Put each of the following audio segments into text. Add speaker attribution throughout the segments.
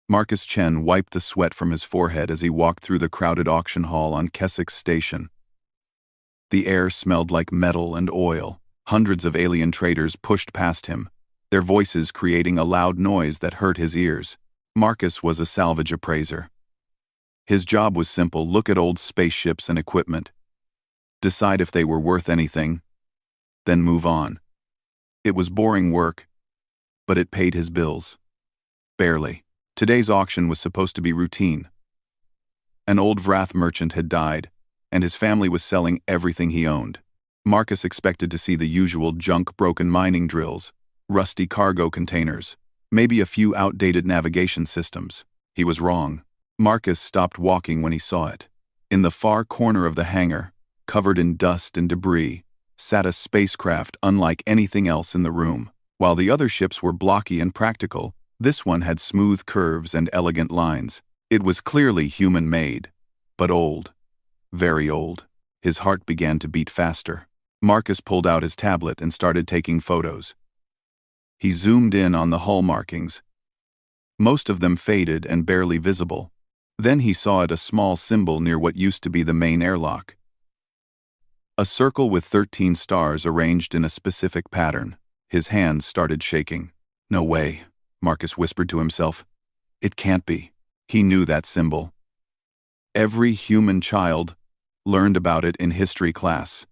Speaker 1: Marcus Chen wiped the sweat from his forehead as he walked through the crowded auction hall on Keswick Station. The air smelled like metal and oil. Hundreds of alien traders pushed past him, their voices creating a loud noise that hurt his ears. Marcus was a salvage appraiser. His job was simple: look at old spaceships and equipment, decide if they were worth anything, then move on. It was boring work, but it paid his bills. Barely. Today's auction was supposed to be routine. An old Vrath merchant had died, and his family was selling everything he owned. Marcus expected to see the usual junk, broken mining drills, rusty cargo containers, maybe a few outdated navigation systems. He was wrong. Marcus stopped walking when he saw it. In the far corner of the hangar, covered in dust and debris, sat a spacecraft unlike anything else in the room. While the other ships were blocky and practical, this one had smooth curves and elegant lines. It was clearly human-made, but old. Very old. His heart began to beat faster. Marcus pulled out his tablet and started taking photos. He zoomed in on the hull markings, most of them faded and barely visible. Then he saw a small symbol near what used to be the main airlock. A circle with 13 stars arranged in a specific pattern. His hands started shaking. "No way," Marcus whispered to himself. "It can't be." He knew that symbol. Every human child learned about it in history class.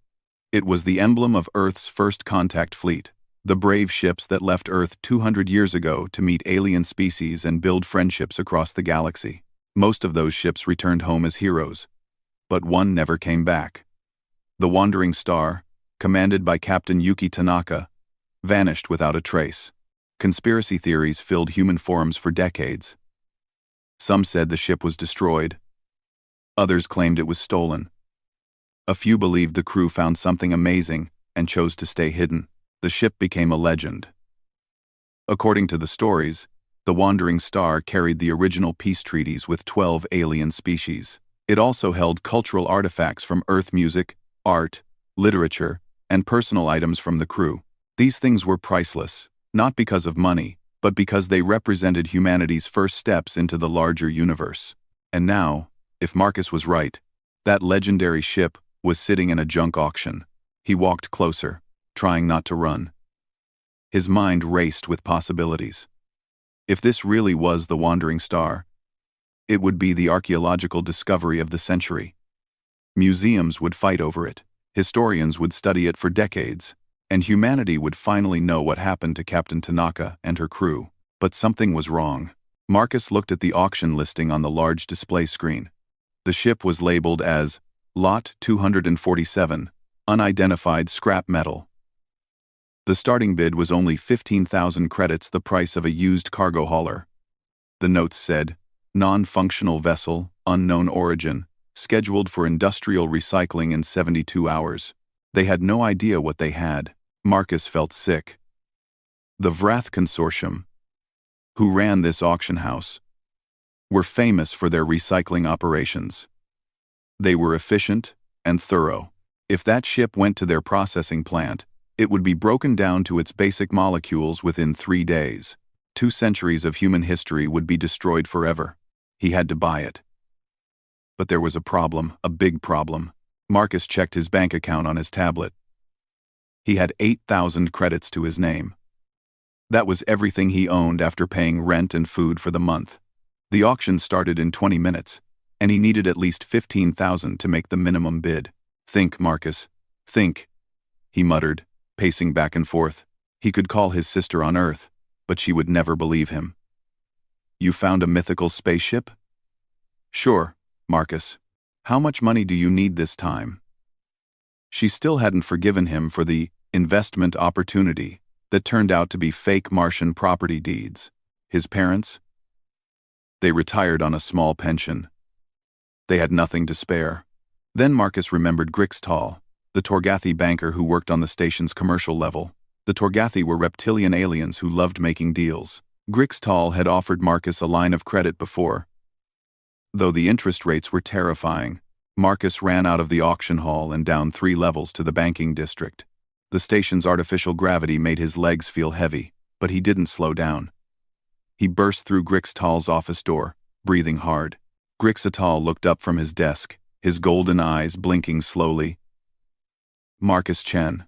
Speaker 1: It was the emblem of Earth's first contact fleet, the brave ships that left Earth 200 years ago to meet alien species and build friendships across the galaxy. Most of those ships returned home as heroes, but one never came back. The Wandering Star, commanded by Captain Yuki Tanaka, vanished without a trace. Conspiracy theories filled human forums for decades. Some said the ship was destroyed. Others claimed it was stolen. A few believed the crew found something amazing and chose to stay hidden. The ship became a legend. According to the stories, the Wandering Star carried the original peace treaties with 12 alien species. It also held cultural artifacts from Earth: music, art, literature, and personal items from the crew. These things were priceless, not because of money, but because they represented humanity's first steps into the larger universe. And now, if Marcus was right, that legendary ship was sitting in a junk auction. He walked closer, trying not to run. His mind raced with possibilities. If this really was the Wandering Star, it would be the archaeological discovery of the century. Museums would fight over it, historians would study it for decades, and humanity would finally know what happened to Captain Tanaka and her crew. But something was wrong. Marcus looked at the auction listing on the large display screen. The ship was labeled as Lot 247, unidentified scrap metal. The starting bid was only 15,000 credits, the price of a used cargo hauler. The notes said, non-functional vessel, unknown origin, scheduled for industrial recycling in 72 hours. They had no idea what they had. Marcus felt sick. The Vrath Consortium, who ran this auction house, were famous for their recycling operations. They were efficient and thorough. If that ship went to their processing plant, it would be broken down to its basic molecules within 3 days. 2 centuries of human history would be destroyed forever. He had to buy it. But there was a problem, a big problem. Marcus checked his bank account on his tablet. He had 8,000 credits to his name. That was everything he owned after paying rent and food for the month. The auction started in 20 minutes, and he needed at least 15,000 to make the minimum bid. "Think, Marcus, think," he muttered, pacing back and forth. He could call his sister on Earth, but she would never believe him. "You found a mythical spaceship?" "Sure, Marcus. How much money do you need this time?" She still hadn't forgiven him for the investment opportunity that turned out to be fake Martian property deeds. His parents? They retired on a small pension. They had nothing to spare. Then Marcus remembered Grixtal, the Torgathi banker who worked on the station's commercial level. The Torgathi were reptilian aliens who loved making deals. Grixtal had offered Marcus a line of credit before. Though the interest rates were terrifying, Marcus ran out of the auction hall and down 3 levels to the banking district. The station's artificial gravity made his legs feel heavy, but he didn't slow down. He burst through Grixtal's office door, breathing hard. Grixtal looked up from his desk, his golden eyes blinking slowly. Marcus Chen.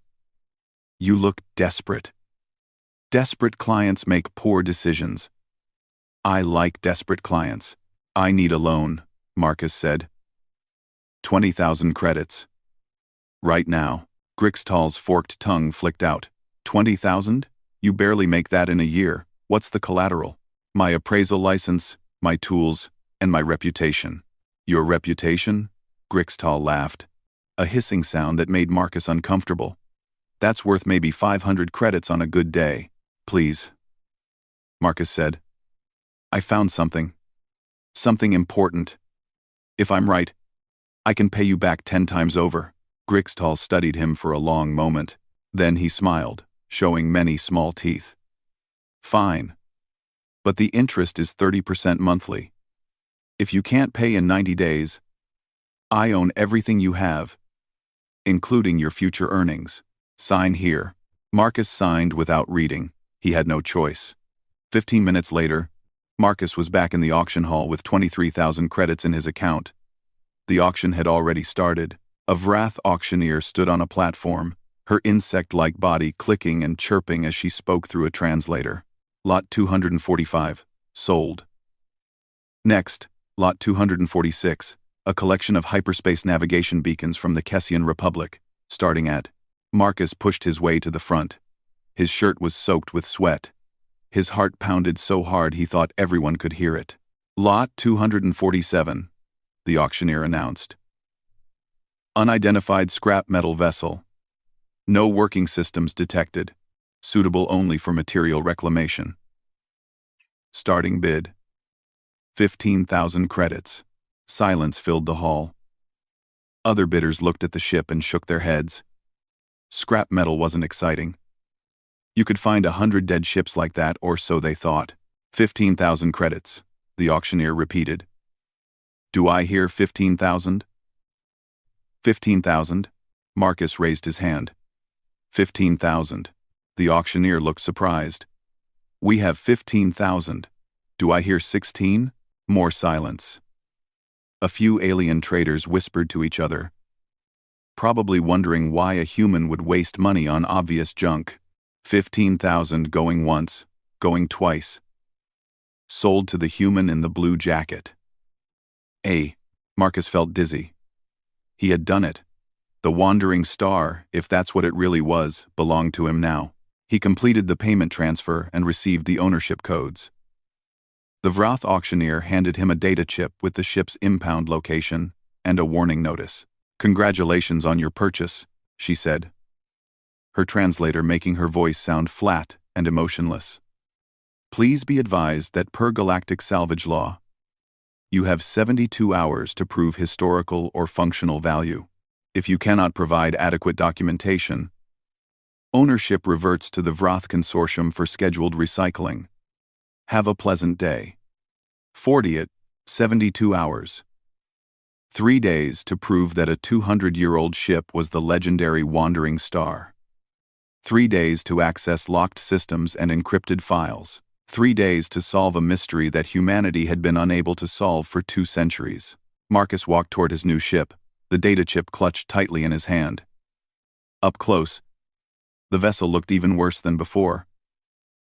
Speaker 1: You look desperate. Desperate clients make poor decisions. I like desperate clients. I need a loan, Marcus said. 20,000 credits. Right now. Grixtal's forked tongue flicked out. 20,000? You barely make that in a year. What's the collateral? My appraisal license, my tools, and my reputation. Your reputation? Grixtal laughed. A hissing sound that made Marcus uncomfortable. That's worth maybe 500 credits on a good day. Please. Marcus said. I found something. Something important. If I'm right, I can pay you back 10 times over. Grixtal studied him for a long moment. Then he smiled, showing many small teeth. Fine. But the interest is 30% monthly. If you can't pay in 90 days, I own everything you have, including your future earnings. Sign here. Marcus signed without reading. He had no choice. 15 minutes later, Marcus was back in the auction hall with 23,000 credits in his account. The auction had already started. A Vrath auctioneer stood on a platform, her insect-like body clicking and chirping as she spoke through a translator. Lot 245. Sold. Next, Lot 246. A collection of hyperspace navigation beacons from the Kessian Republic, starting at. Marcus pushed his way to the front. His shirt was soaked with sweat. His heart pounded so hard he thought everyone could hear it. Lot 247, the auctioneer announced. Unidentified scrap metal vessel. No working systems detected. Suitable only for material reclamation. Starting bid. 15,000 credits. Silence filled the hall. Other bidders looked at the ship and shook their heads. Scrap metal wasn't exciting. You could find 100 dead ships like that, or so they thought. 15,000 credits, the auctioneer repeated. Do I hear 15,000? 15,000? Marcus raised his hand. 15,000. The auctioneer looked surprised. We have 15,000. Do I hear 16? More silence. A few alien traders whispered to each other, probably wondering why a human would waste money on obvious junk. 15,000 going once, going twice. Sold to the human in the blue jacket. Marcus felt dizzy. He had done it. The wandering star, if that's what it really was, belonged to him now. He completed the payment transfer and received the ownership codes. The Vrath auctioneer handed him a data chip with the ship's impound location and a warning notice. Congratulations on your purchase, she said, her translator making her voice sound flat and emotionless. Please be advised that per galactic salvage law, you have 72 hours to prove historical or functional value. If you cannot provide adequate documentation, ownership reverts to the Vrath Consortium for scheduled recycling. Have a pleasant day. 72 hours. 3 days to prove that a 200-year-old ship was the legendary Wandering Star. 3 days to access locked systems and encrypted files. 3 days to solve a mystery that humanity had been unable to solve for 2 centuries. Marcus walked toward his new ship, the data chip clutched tightly in his hand. Up close, the vessel looked even worse than before.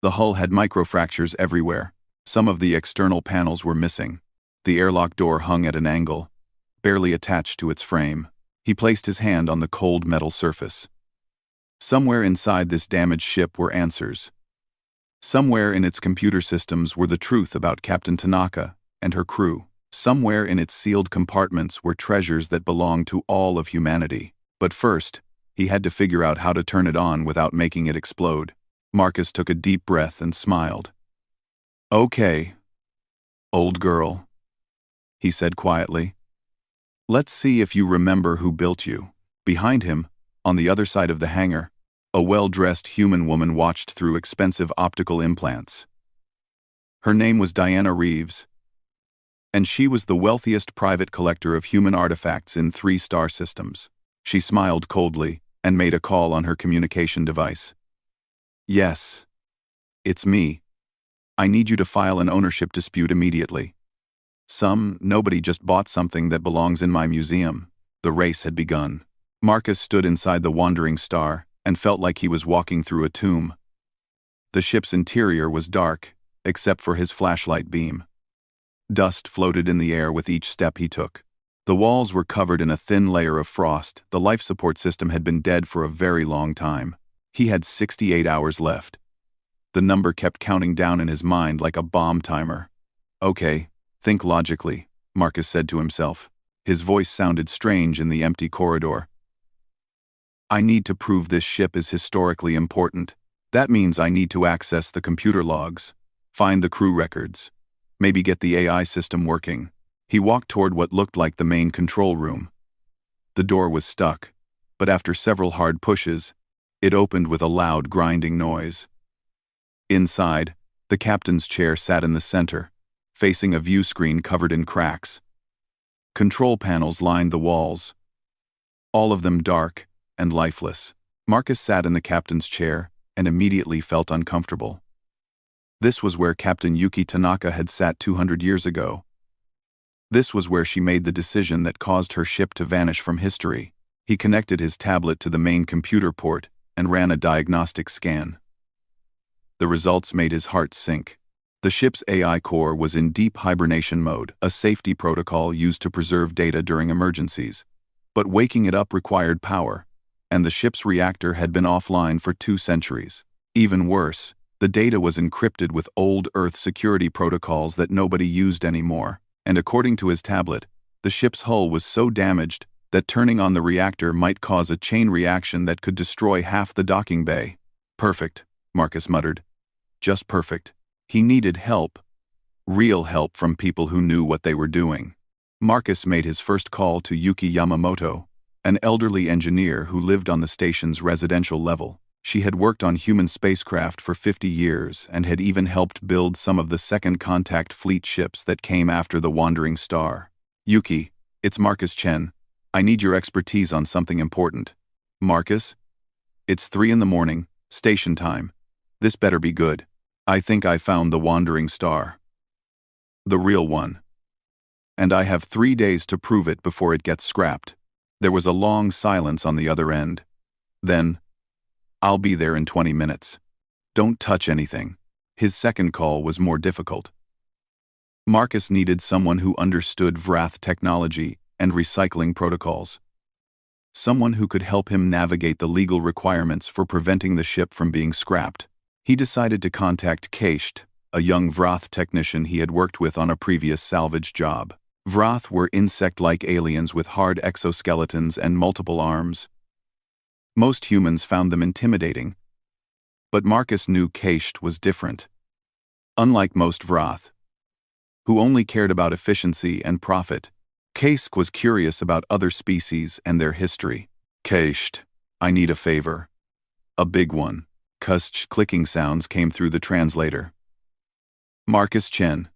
Speaker 1: The hull had microfractures everywhere. Some of the external panels were missing. The airlock door hung at an angle, barely attached to its frame. He placed his hand on the cold metal surface. Somewhere inside this damaged ship were answers. Somewhere in its computer systems were the truth about Captain Tanaka and her crew. Somewhere in its sealed compartments were treasures that belonged to all of humanity. But first, he had to figure out how to turn it on without making it explode. Marcus took a deep breath and smiled. Okay, old girl, he said quietly. Let's see if you remember who built you. Behind him, on the other side of the hangar, a well-dressed human woman watched through expensive optical implants. Her name was Diana Reeves, and she was the wealthiest private collector of human artifacts in 3 star systems. She smiled coldly and made a call on her communication device. Yes, it's me. I need you to file an ownership dispute immediately. Nobody just bought something that belongs in my museum. The race had begun. Marcus stood inside the Wandering Star and felt like he was walking through a tomb. The ship's interior was dark, except for his flashlight beam. Dust floated in the air with each step he took. The walls were covered in a thin layer of frost. The life support system had been dead for a very long time. He had 68 hours left. The number kept counting down in his mind like a bomb timer. Okay, think logically, Marcus said to himself. His voice sounded strange in the empty corridor. I need to prove this ship is historically important. That means I need to access the computer logs, find the crew records, maybe get the AI system working. He walked toward what looked like the main control room. The door was stuck, but after several hard pushes, it opened with a loud grinding noise. Inside, the captain's chair sat in the center, facing a view screen covered in cracks. Control panels lined the walls, all of them dark and lifeless. Marcus sat in the captain's chair and immediately felt uncomfortable. This was where Captain Yuki Tanaka had sat 200 years ago. This was where she made the decision that caused her ship to vanish from history. He connected his tablet to the main computer port and ran a diagnostic scan. The results made his heart sink. The ship's AI core was in deep hibernation mode, a safety protocol used to preserve data during emergencies. But waking it up required power, and the ship's reactor had been offline for 2 centuries. Even worse, the data was encrypted with old Earth security protocols that nobody used anymore. And according to his tablet, the ship's hull was so damaged that turning on the reactor might cause a chain reaction that could destroy half the docking bay. Perfect, Marcus muttered. Just perfect. He needed help. Real help from people who knew what they were doing. Marcus made his first call to Yuki Yamamoto, an elderly engineer who lived on the station's residential level. She had worked on human spacecraft for 50 years and had even helped build some of the second contact fleet ships that came after the Wandering Star. Yuki, it's Marcus Chen. I need your expertise on something important. Marcus? It's 3 in the morning, station time. This better be good. I think I found the Wandering Star. The real one. And I have 3 days to prove it before it gets scrapped. There was a long silence on the other end. Then, I'll be there in 20 minutes. Don't touch anything. His second call was more difficult. Marcus needed someone who understood Vrath technology and recycling protocols. Someone who could help him navigate the legal requirements for preventing the ship from being scrapped. He decided to contact Keisht, a young Vrath technician he had worked with on a previous salvage job. Vrath were insect-like aliens with hard exoskeletons and multiple arms. Most humans found them intimidating. But Marcus knew Keisht was different. Unlike most Vrath, who only cared about efficiency and profit, Keisht was curious about other species and their history. Keisht, I need a favor. A big one. Keisht's clicking sounds came through the translator. Marcus Chen,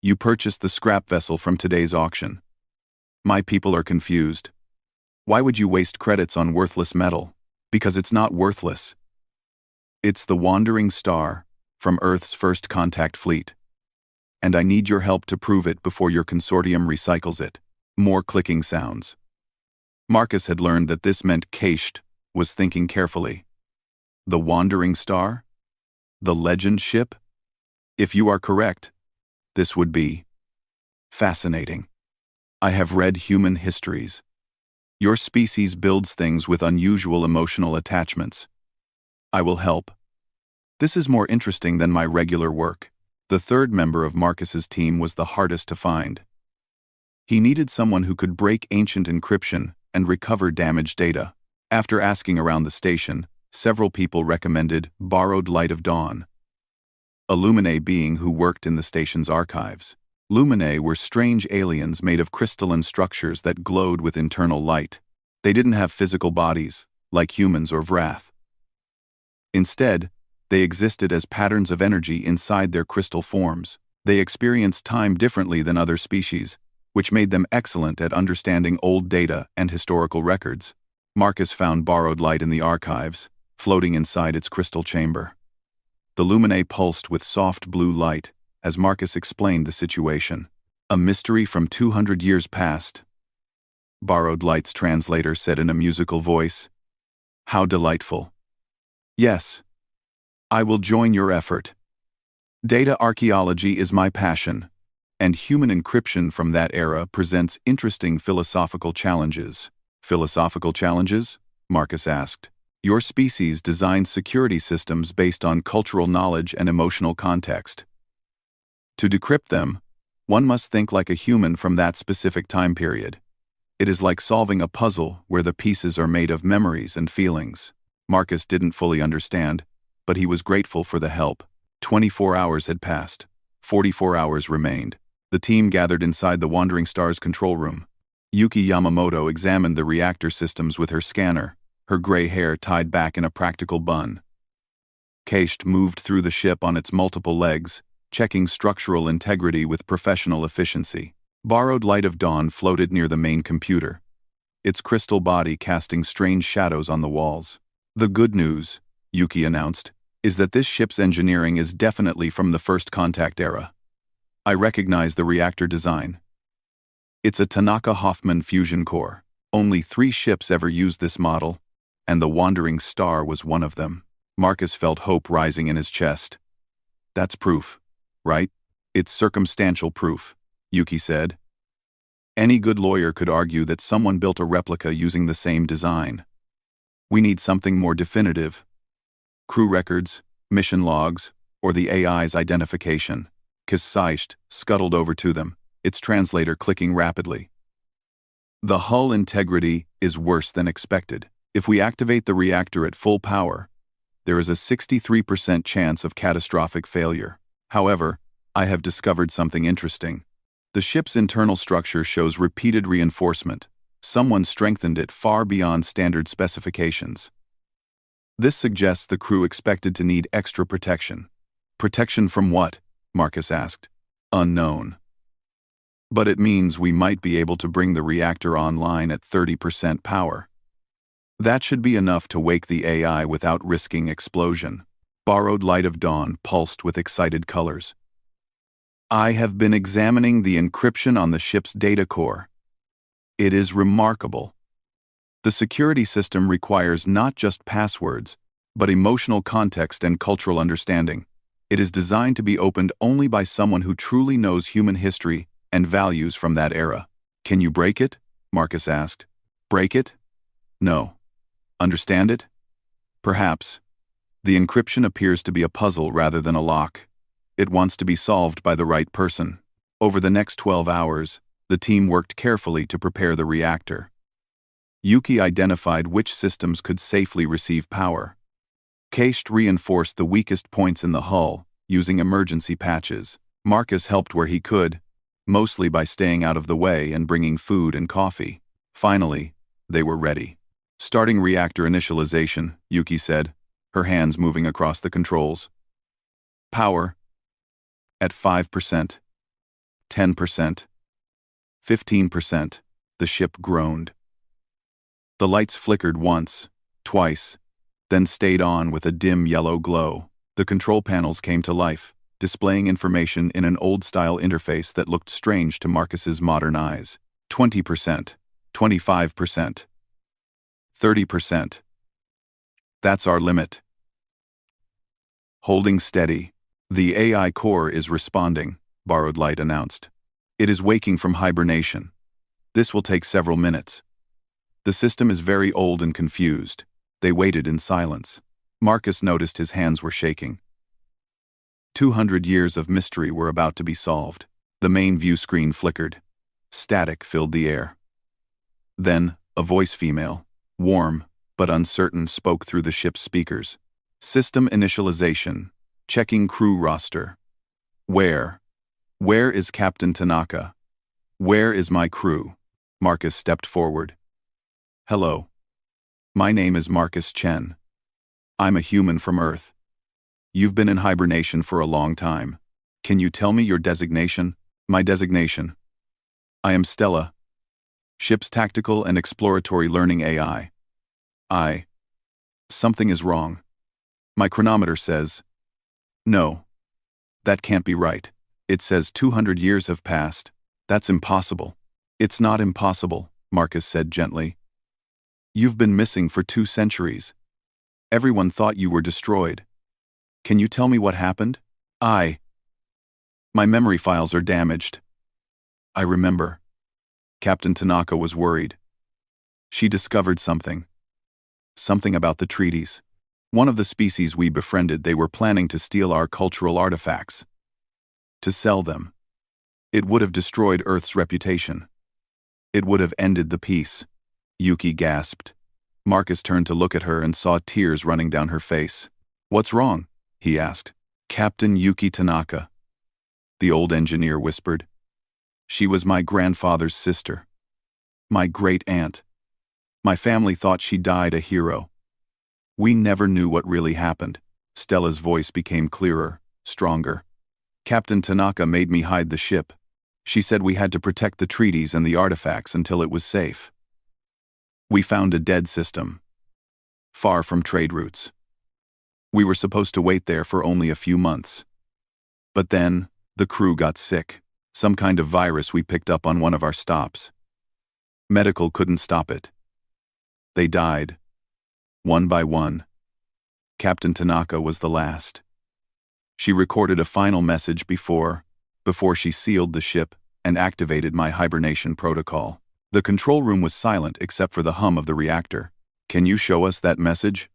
Speaker 1: you purchased the scrap vessel from today's auction. My people are confused. Why would you waste credits on worthless metal? Because it's not worthless. It's the Wandering Star, from Earth's first contact fleet. And I need your help to prove it before your consortium recycles it. More clicking sounds. Marcus had learned that this meant Keisht was thinking carefully. The Wandering Star? The legend ship? If you are correct, this would be fascinating. I have read human histories. Your species builds things with unusual emotional attachments. I will help. This is more interesting than my regular work. The third member of Marcus's team was the hardest to find. He needed someone who could break ancient encryption and recover damaged data. After asking around the station, several people recommended Borrowed Light of Dawn, a Luminae being who worked in the station's archives. Luminae were strange aliens made of crystalline structures that glowed with internal light. They didn't have physical bodies, like humans or Vrath. Instead, they existed as patterns of energy inside their crystal forms. They experienced time differently than other species, which made them excellent at understanding old data and historical records. Marcus found Borrowed Light in the archives, floating inside its crystal chamber. The luminae pulsed with soft blue light as Marcus explained the situation. A mystery from 200 years past. Borrowed Light's translator said in a musical voice. How delightful. Yes. I will join your effort. Data archaeology is my passion, and human encryption from that era presents interesting philosophical challenges. Philosophical challenges? Marcus asked. Your species designs security systems based on cultural knowledge and emotional context. To decrypt them, one must think like a human from that specific time period. It is like solving a puzzle where the pieces are made of memories and feelings. Marcus didn't fully understand, but he was grateful for the help. 24 hours had passed. 44 hours remained. The team gathered inside the Wandering Star's control room. Yuki Yamamoto examined the reactor systems with her scanner, her gray hair tied back in a practical bun. Keist moved through the ship on its multiple legs, checking structural integrity with professional efficiency. Borrowed Light of Dawn floated near the main computer, its crystal body casting strange shadows on the walls. The good news, Yuki announced, is that this ship's engineering is definitely from the First Contact era. I recognize the reactor design. It's a Tanaka-Hoffman fusion core. Only 3 ships ever used this model, and the Wandering Star was one of them. Marcus felt hope rising in his chest. That's proof, right? It's circumstantial proof, Yuki said. Any good lawyer could argue that someone built a replica using the same design. We need something more definitive. Crew records, mission logs, or the AI's identification. Keist scuttled over to them, its translator clicking rapidly. The hull integrity is worse than expected. If we activate the reactor at full power, there is a 63% chance of catastrophic failure. However, I have discovered something interesting. The ship's internal structure shows repeated reinforcement. Someone strengthened it far beyond standard specifications. This suggests the crew expected to need extra protection. Protection from what? Marcus asked. Unknown. But it means we might be able to bring the reactor online at 30% power. That should be enough to wake the AI without risking explosion. Borrowed Light of Dawn pulsed with excited colors. I have been examining the encryption on the ship's data core. It is remarkable. The security system requires not just passwords, but emotional context and cultural understanding. It is designed to be opened only by someone who truly knows human history and values from that era. Can you break it? Marcus asked. Break it? No. Understand it? Perhaps. The encryption appears to be a puzzle rather than a lock. It wants to be solved by the right person. Over the next 12 hours, the team worked carefully to prepare the reactor. Yuki identified which systems could safely receive power. Keist reinforced the weakest points in the hull, using emergency patches. Marcus helped where he could, mostly by staying out of the way and bringing food and coffee. Finally, they were ready. Starting reactor initialization, Yuki said, her hands moving across the controls. Power. At 5%. 10%. 15%. The ship groaned. The lights flickered once, twice, then stayed on with a dim yellow glow. The control panels came to life, displaying information in an old-style interface that looked strange to Marcus's modern eyes. 20%, 25%, 30%. That's our limit. Holding steady. The AI core is responding, Borrowed Light announced. It is waking from hibernation. This will take several minutes. The system is very old and confused. They waited in silence. Marcus noticed his hands were shaking. 200 years of mystery were about to be solved. The main view screen flickered. Static filled the air. Then, a voice female, warm but uncertain, spoke through the ship's speakers. System initialization. Checking crew roster. Where is Captain Tanaka? Where is my crew? Marcus stepped forward. Hello. My name is Marcus Chen. I'm a human from Earth. You've been in hibernation for a long time. Can you tell me your designation? My designation. I am Stella. Ship's tactical and exploratory learning AI. Something is wrong. My chronometer says No, that can't be right. It says 200 years have passed. That's impossible. It's not impossible, Marcus said gently. You've been missing for 2 centuries. Everyone thought you were destroyed. Can you tell me what happened? My memory files are damaged. I remember. Captain Tanaka was worried. She discovered something. Something about the treaties. One of the species we befriended, they were planning to steal our cultural artifacts. To sell them. It would have destroyed Earth's reputation. It would have ended the peace. Yuki gasped. Marcus turned to look at her and saw tears running down her face. What's wrong? He asked. Captain Yuki Tanaka. The old engineer whispered. She was my grandfather's sister. My great-aunt. My family thought she died a hero. We never knew what really happened. Stella's voice became clearer, stronger. Captain Tanaka made me hide the ship. She said we had to protect the treaties and the artifacts until it was safe. We found a dead system. Far from trade routes. We were supposed to wait there for only a few months. But then, the crew got sick. Some kind of virus we picked up on one of our stops. Mythical couldn't stop it. They died. One by one. Captain Tanaka was the last. She recorded a final message before she sealed the ship and activated my hibernation protocol. The control room was silent except for the hum of the reactor. Can you show us that message?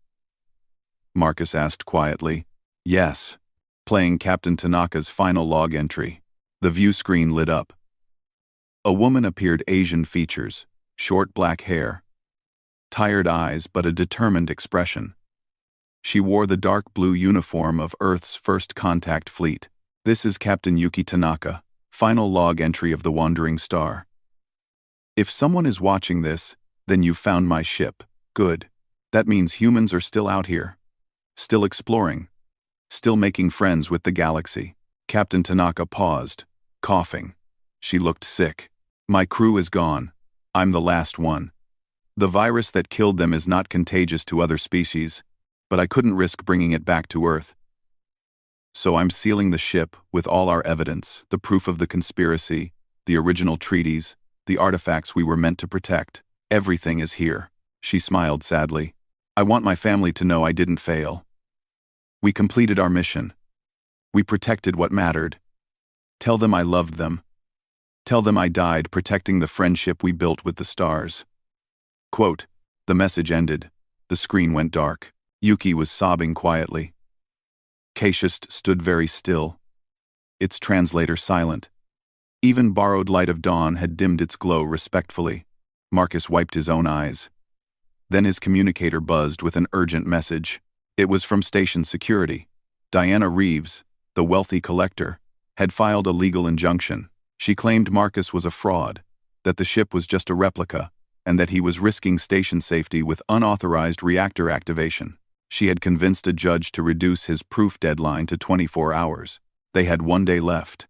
Speaker 1: Marcus asked quietly. Yes. Playing Captain Tanaka's final log entry. The view screen lit up. A woman appeared, Asian features, short black hair. Tired eyes but a determined expression. She wore the dark blue uniform of Earth's first contact fleet. This is Captain Yuki Tanaka, final log entry of the Wandering Star. If someone is watching this, then you've found my ship. Good. That means humans are still out here. Still exploring. Still making friends with the galaxy. Captain Tanaka paused, coughing. She looked sick. My crew is gone. I'm the last one. The virus that killed them is not contagious to other species, but I couldn't risk bringing it back to Earth. So I'm sealing the ship with all our evidence, the proof of the conspiracy, the original treaties, the artifacts we were meant to protect. Everything is here. She smiled sadly. I want my family to know I didn't fail. We completed our mission. We protected what mattered. Tell them I loved them. Tell them I died protecting the friendship we built with the stars. Quote, the message ended. The screen went dark. Yuki was sobbing quietly. Cassius stood very still. Its translator silent. Even borrowed light of dawn had dimmed its glow respectfully. Marcus wiped his own eyes. Then his communicator buzzed with an urgent message. It was from station security. Diana Reeves, the wealthy collector, had filed a legal injunction. She claimed Marcus was a fraud, that the ship was just a replica, and that he was risking station safety with unauthorized reactor activation. She had convinced a judge to reduce his proof deadline to 24 hours. They had 1 day left.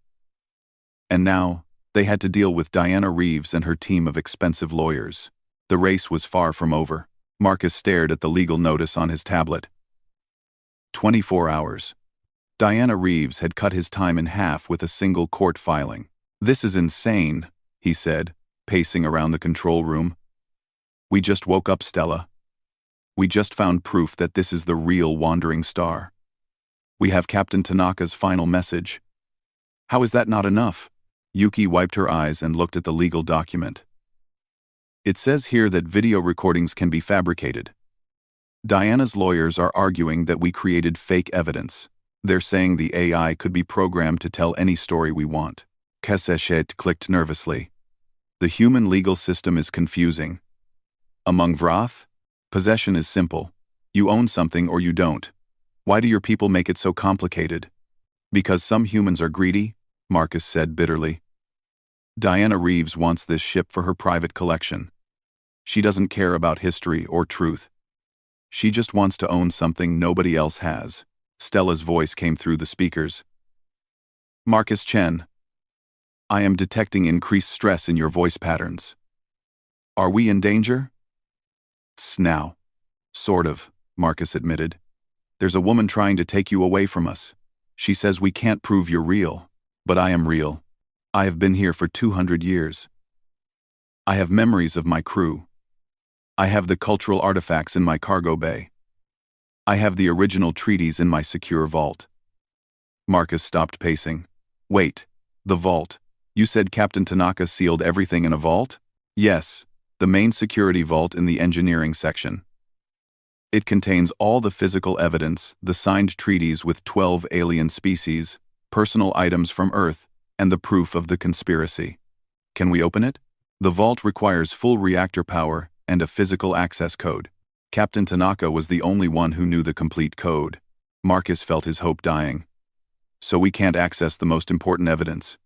Speaker 1: And now, they had to deal with Diana Reeves and her team of expensive lawyers. The race was far from over. Marcus stared at the legal notice on his tablet. 24 hours. Diana Reeves had cut his time in half with a single court filing. This is insane, he said, pacing around the control room. We just woke up, Stella. We just found proof that this is the real Wandering Star. We have Captain Tanaka's final message. How is that not enough? Yuki wiped her eyes and looked at the legal document. It says here that video recordings can be fabricated. Diana's lawyers are arguing that we created fake evidence. They're saying the AI could be programmed to tell any story we want. Keseshet clicked nervously. The human legal system is confusing. Among Vrath, possession is simple. You own something or you don't. Why do your people make it so complicated? Because some humans are greedy, Marcus said bitterly. Diana Reeves wants this ship for her private collection. She doesn't care about history or truth. She just wants to own something nobody else has. Stella's voice came through the speakers. Marcus Chen, I am detecting increased stress in your voice patterns. Are we in danger? Now. Sort of, Marcus admitted. There's a woman trying to take you away from us. She says we can't prove you're real, but I am real. I have been here for 200 years. I have memories of my crew. I have the cultural artifacts in my cargo bay. I have the original treaties in my secure vault. Marcus stopped pacing. Wait, the vault. You said Captain Tanaka sealed everything in a vault? Yes, the main security vault in the engineering section. It contains all the physical evidence, the signed treaties with 12 alien species, personal items from Earth, and the proof of the conspiracy. Can we open it? The vault requires full reactor power and a physical access code. Captain Tanaka was the only one who knew the complete code. Marcus felt his hope dying. So we can't access the most important evidence.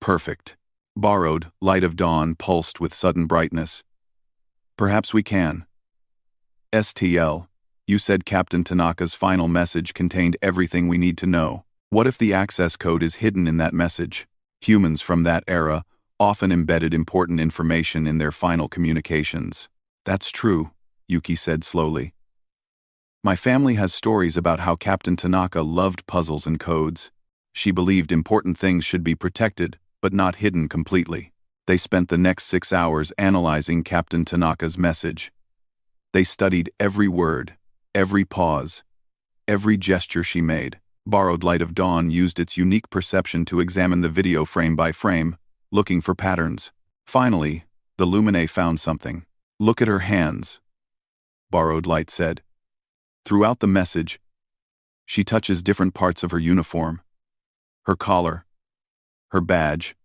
Speaker 1: Perfect. Borrowed, light of dawn pulsed with sudden brightness. Perhaps we can. STL, you said Captain Tanaka's final message contained everything we need to know. What if the access code is hidden in that message? Humans from that era often embedded important information in their final communications. That's true, Yuki said slowly. My family has stories about how Captain Tanaka loved puzzles and codes. She believed important things should be protected, but not hidden completely. They spent the next 6 hours analyzing Captain Tanaka's message. They studied every word, every pause, every gesture she made. Borrowed Light of Dawn used its unique perception to examine the video frame by frame, looking for patterns. Finally, the Lumine found something. Look at her hands, Borrowed Light said. Throughout the message, she touches different parts of her uniform. Her collar, her badge,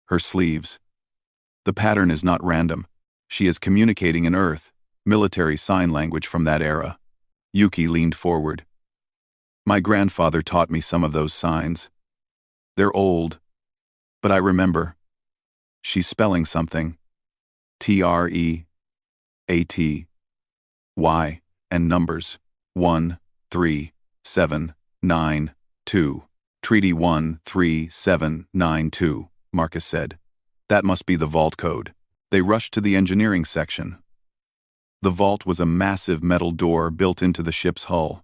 Speaker 1: her sleeves. The pattern is not random. She is communicating in Earth, military sign language from that era. Yuki leaned forward. My grandfather taught me some of those signs. They're old, but I remember. She's spelling something. TREATY, Y, and numbers. 1, 3, 7, 9, 2. Treaty 13792, Marcus said. That must be the vault code. They rushed to the engineering section. The vault was a massive metal door built into the ship's hull.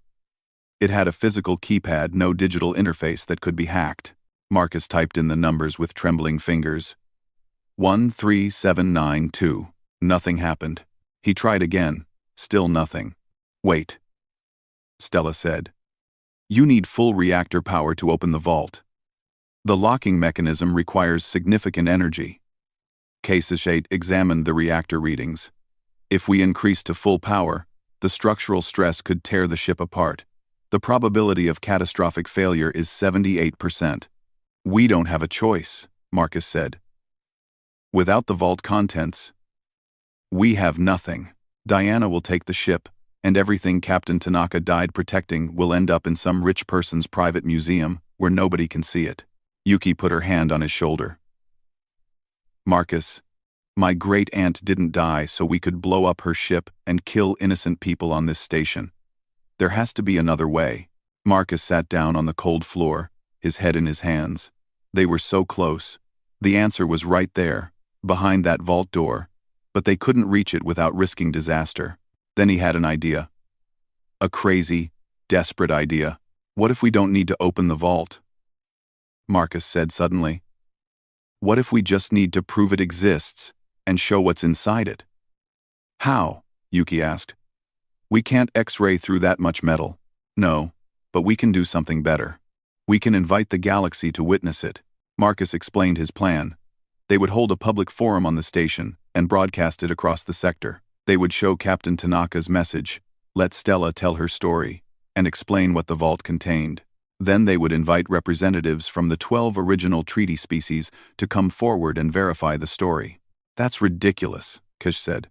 Speaker 1: It had a physical keypad, no digital interface that could be hacked. Marcus typed in the numbers with trembling fingers. 13792. Nothing happened. He tried again. Still nothing. Wait, Stella said. You need full reactor power to open the vault. The locking mechanism requires significant energy. SEAGATE examined the reactor readings. If we increase to full power, the structural stress could tear the ship apart. The probability of catastrophic failure is 78%. We don't have a choice, Marcus said. Without the vault contents, we have nothing. Diana will take the ship, and everything Captain Tanaka died protecting will end up in some rich person's private museum where nobody can see it. Yuki put her hand on his shoulder. Marcus, my great-aunt didn't die so we could blow up her ship and kill innocent people on this station. There has to be another way. Marcus sat down on the cold floor, his head in his hands. They were so close. The answer was right there, behind that vault door, but they couldn't reach it without risking disaster. Then he had an idea. A crazy, desperate idea. What if we don't need to open the vault? Marcus said suddenly. What if we just need to prove it exists and show what's inside it? How? Yuki asked. We can't X-ray through that much metal. No, but we can do something better. We can invite the galaxy to witness it. Marcus explained his plan. They would hold a public forum on the station and broadcast it across the sector. They would show Captain Tanaka's message, let Stella tell her story, and explain what the vault contained. Then they would invite representatives from the 12 original treaty species to come forward and verify the story. That's ridiculous, Kish said.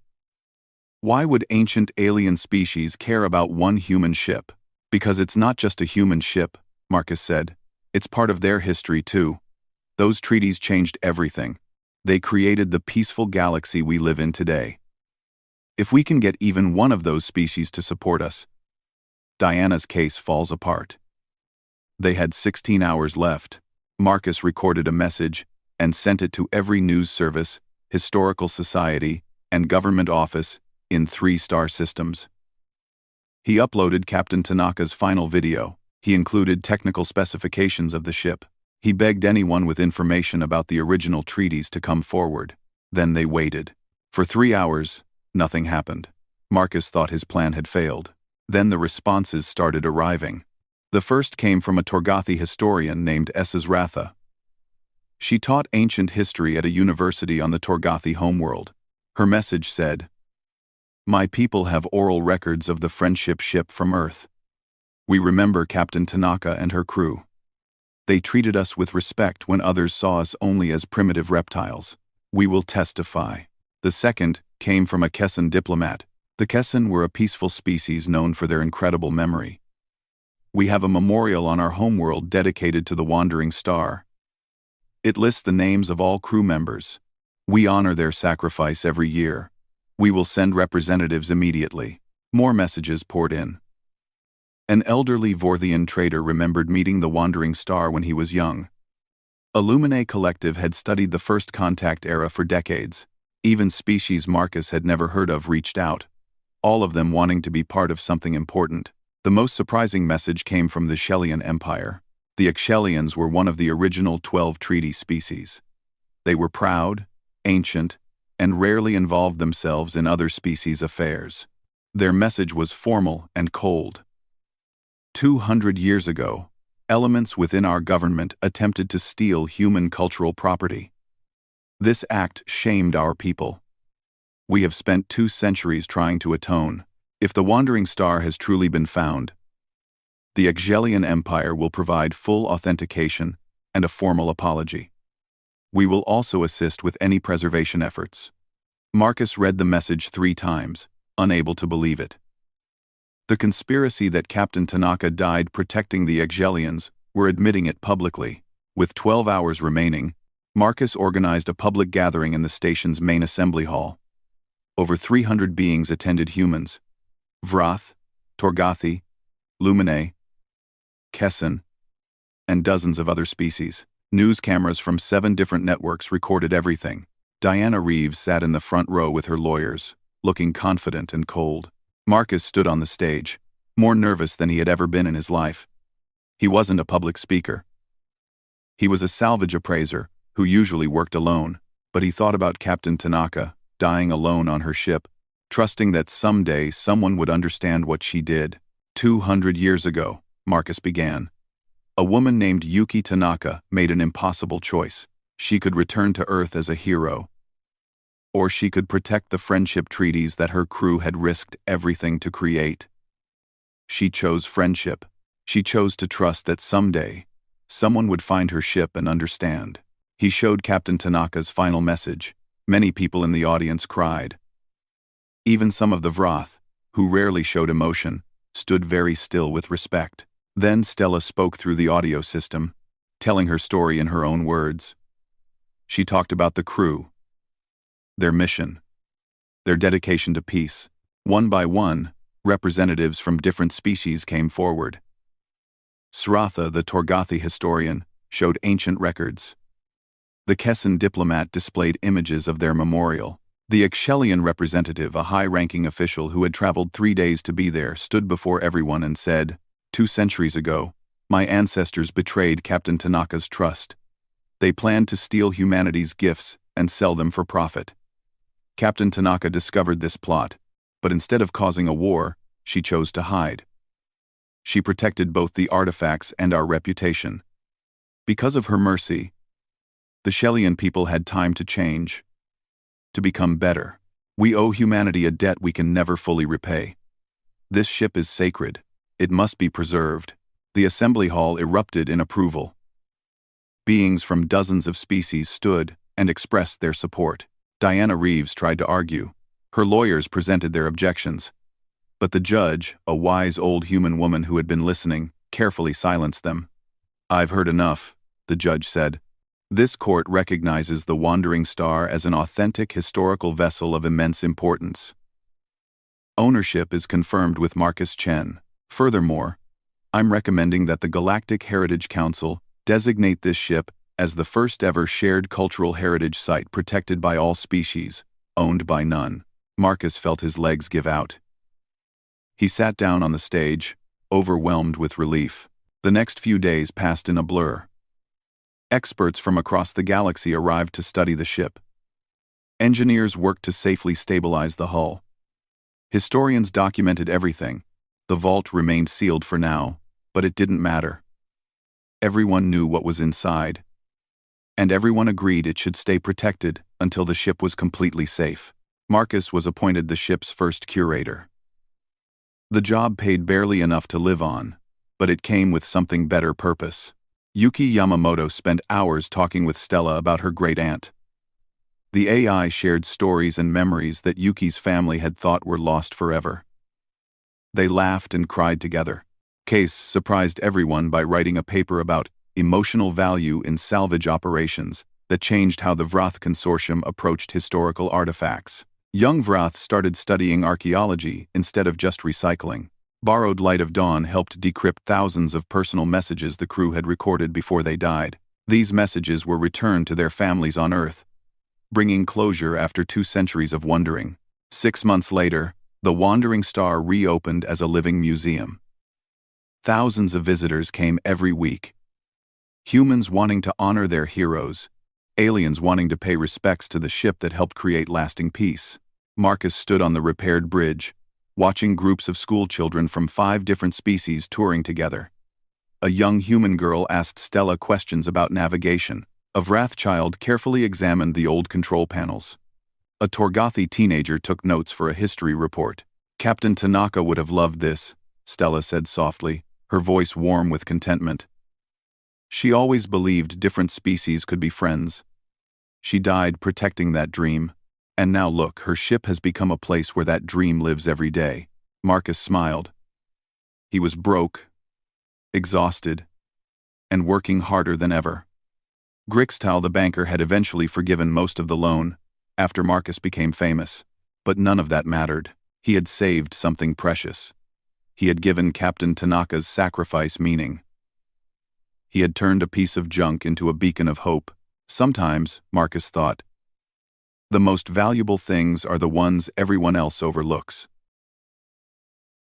Speaker 1: Why would ancient alien species care about one human ship? Because it's not just a human ship, Marcus said. It's part of their history too. Those treaties changed everything. They created the peaceful galaxy we live in today. If we can get even one of those species to support us, Diana's case falls apart. They had 16 hours left. Marcus recorded a message and sent it to every news service, historical society, and government office in 3-star systems. He uploaded Captain Tanaka's final video. He included technical specifications of the ship. He begged anyone with information about the original treaties to come forward. Then they waited. For 3 hours, nothing happened. Marcus thought his plan had failed. Then the responses started arriving. The first came from a Torgathi historian named SATA-III. She taught ancient history at a university on the Torgathi homeworld. Her message said, "My people have oral records of the friendship ship from Earth. We remember Captain Tanaka and her crew. They treated us with respect when others saw us only as primitive reptiles. We will testify." The second came from a Kessin diplomat. The Kessin were a peaceful species known for their incredible memory. "We have a memorial on our homeworld dedicated to the Wandering Star. It lists the names of all crew members. We honor their sacrifice every year. We will send representatives immediately." More messages poured in. An elderly Vorthian trader remembered meeting the Wandering Star when he was young. Illumine Collective had studied the First Contact era for decades. Even species Marcus had never heard of reached out, all of them wanting to be part of something important. The most surprising message came from the Shelian Empire. The Ixchelians were one of the original 12 treaty species. They were proud, ancient, and rarely involved themselves in other species' affairs. Their message was formal and cold. 200 years ago, elements within our government attempted to steal human cultural property. This act shamed our people. We have spent 2 centuries trying to atone. If the Wandering Star has truly been found, the Ixchelian Empire will provide full authentication and a formal apology. We will also assist with any preservation efforts. Marcus read the message 3 times, unable to believe it. The conspiracy that Captain Tanaka died protecting the Ixchelians were admitting it publicly. With 12 hours remaining, Marcus organized a public gathering in the station's main assembly hall. Over 300 beings attended: humans, Vrath, Torgathi, Lumine, Kessin, and dozens of other species. News cameras from 7 different networks recorded everything. Diana Reeves sat in the front row with her lawyers, looking confident and cold. Marcus stood on the stage, more nervous than he had ever been in his life. He wasn't a public speaker. He was a salvage appraiser who usually worked alone, but he thought about Captain Tanaka, dying alone on her ship, trusting that someday someone would understand what she did. 200 years ago, Marcus began. A woman named Yuki Tanaka made an impossible choice. She could return to Earth as a hero, or she could protect the friendship treaties that her crew had risked everything to create. She chose friendship. She chose to trust that someday, someone would find her ship and understand. He showed Captain Tanaka's final message. Many people in the audience cried. Even some of the Vrath, who rarely showed emotion, stood very still with respect. Then Stella spoke through the audio system, telling her story in her own words. She talked about the crew, their mission, their dedication to peace. One by one, representatives from different species came forward. Sratha, the Torgathi historian, showed ancient records. The Kessin diplomat displayed images of their memorial. The Ixchelian representative, a high-ranking official who had traveled 3 days to be there, stood before everyone and said, 2 centuries ago, my ancestors betrayed Captain Tanaka's trust. They planned to steal humanity's gifts and sell them for profit. Captain Tanaka discovered this plot, but instead of causing a war, she chose to hide. She protected both the artifacts and our reputation. Because of her mercy, the Shelian people had time to change, to become better. We owe humanity a debt we can never fully repay. This ship is sacred. It must be preserved. The assembly hall erupted in approval. Beings from dozens of species stood and expressed their support. Diana Reeves tried to argue. Her lawyers presented their objections. But the judge, a wise old human woman who had been listening, carefully silenced them. I've heard enough, the judge said. This court recognizes the Wandering Star as an authentic historical vessel of immense importance. Ownership is confirmed with Marcus Chen. Furthermore, I'm recommending that the Galactic Heritage Council designate this ship as the first ever shared cultural heritage site protected by all species, owned by none. Marcus felt his legs give out. He sat down on the stage, overwhelmed with relief. The next few days passed in a blur. Experts from across the galaxy arrived to study the ship. Engineers worked to safely stabilize the hull. Historians documented everything. The vault remained sealed for now, but it didn't matter. Everyone knew what was inside, and everyone agreed it should stay protected until the ship was completely safe. Marcus was appointed the ship's first curator. The job paid barely enough to live on, but it came with something better purpose. Yuki Yamamoto spent hours talking with Stella about her great-aunt. The AI shared stories and memories that Yuki's family had thought were lost forever. They laughed and cried together. Case surprised everyone by writing a paper about emotional value in salvage operations that changed how the Vrath Consortium approached historical artifacts. Young Vrath started studying archaeology instead of just recycling. Borrowed Light of Dawn helped decrypt thousands of personal messages the crew had recorded before they died. These messages were returned to their families on Earth, bringing closure after 2 centuries of wandering. 6 months later, the Wandering Star reopened as a living museum. Thousands of visitors came every week. Humans wanting to honor their heroes, aliens wanting to pay respects to the ship that helped create lasting peace. Marcus stood on the repaired bridge, watching groups of schoolchildren from 5 different species touring together. A young human girl asked Stella questions about navigation. A Vrath child carefully examined the old control panels. A Torgothi teenager took notes for a history report. Captain Tanaka would have loved this, Stella said softly, her voice warm with contentment. She always believed different species could be friends. She died protecting that dream, and now look, her ship has become a place where that dream lives every day. Marcus smiled. He was broke, exhausted, and working harder than ever. Grixtal the banker had eventually forgiven most of the loan after Marcus became famous, but none of that mattered. He had saved something precious. He had given Captain Tanaka's sacrifice meaning. He had turned a piece of junk into a beacon of hope. Sometimes, Marcus thought, the most valuable things are the ones everyone else overlooks.